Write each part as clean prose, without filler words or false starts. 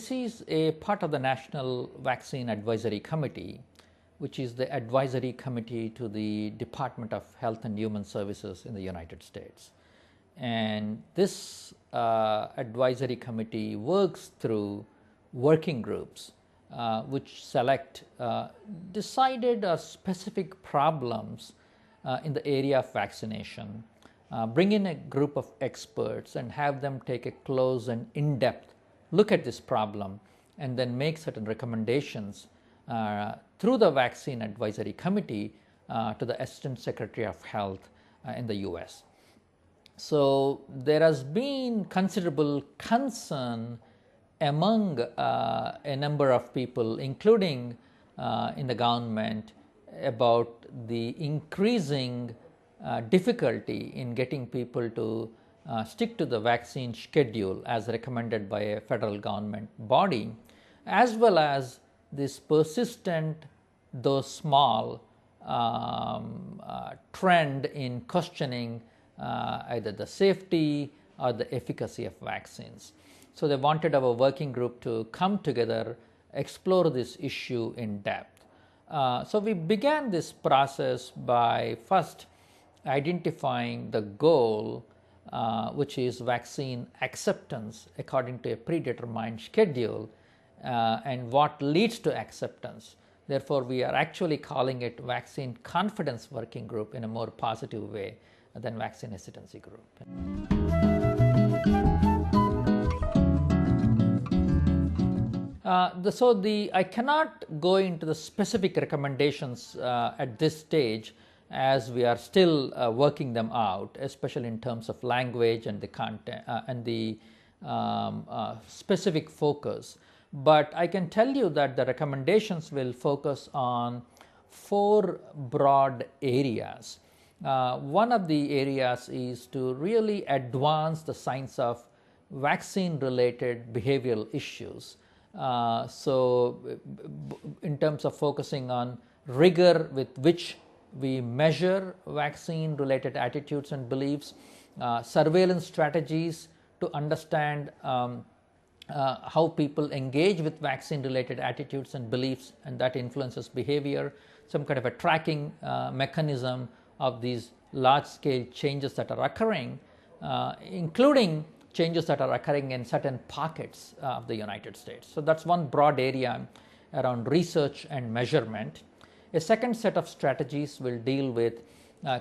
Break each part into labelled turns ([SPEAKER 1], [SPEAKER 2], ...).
[SPEAKER 1] this is a part of the National Vaccine Advisory Committee, which is the advisory committee to the Department of Health and Human Services in the United States. And this advisory committee works through working groups which select decided or specific problems in the area of vaccination, bring in a group of experts and have them take a close and in-depth look at this problem, and then make certain recommendations through the Vaccine Advisory Committee to the Assistant Secretary of Health in the US. So there has been considerable concern among a number of people, including in the government, about the increasing difficulty in getting people to stick to the vaccine schedule as recommended by a federal government body, as well as this persistent, though small, trend in questioning either the safety or the efficacy of vaccines. So they wanted our working group to come together, explore this issue in depth. So we began this process by first identifying the goal, which is vaccine acceptance according to a predetermined schedule, and what leads to acceptance. Therefore, we are actually calling it Vaccine Confidence Working Group in a more positive way than Vaccine Hesitancy Group. I cannot go into the specific recommendations at this stage, as we are still working them out, especially in terms of language and the content and the specific focus. But I can tell you that the recommendations will focus on 4 broad areas. One of the areas is to really advance the science of vaccine-related behavioral issues. In terms of focusing on rigor with which we measure vaccine-related attitudes and beliefs, surveillance strategies to understand how people engage with vaccine-related attitudes and beliefs, and that influences behavior, some kind of a tracking mechanism of these large-scale changes that are occurring, including changes that are occurring in certain pockets of the United States. So that's one broad area around research and measurement. A second set of strategies will deal with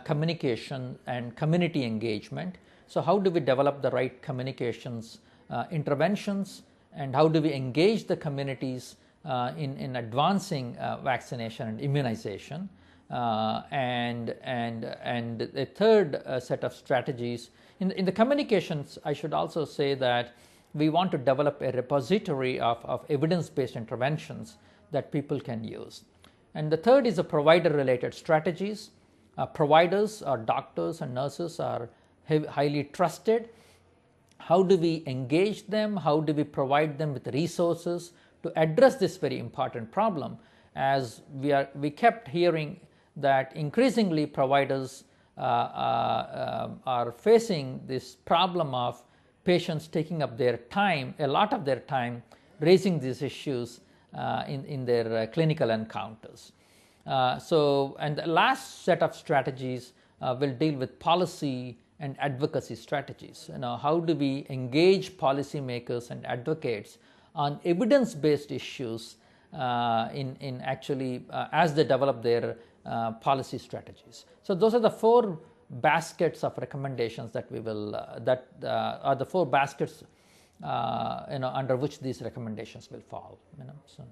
[SPEAKER 1] communication and community engagement. So how do we develop the right communications interventions, and how do we engage the communities in advancing vaccination and immunization? And a third set of strategies in the communications, I should also say that we want to develop a repository of evidence-based interventions that people can use. And the third is the provider-related strategies. Providers or doctors and nurses are highly trusted. How do we engage them? How do we provide them with resources to address this very important problem? As we kept hearing that increasingly providers are facing this problem of patients taking up their time, a lot of their time, raising these issues in their clinical encounters. And the last set of strategies will deal with policy and advocacy strategies. How do we engage policymakers and advocates on evidence-based issues in actually as they develop their policy strategies. So those are the 4 baskets of recommendations that we will are the 4 baskets under which these recommendations will fall. So.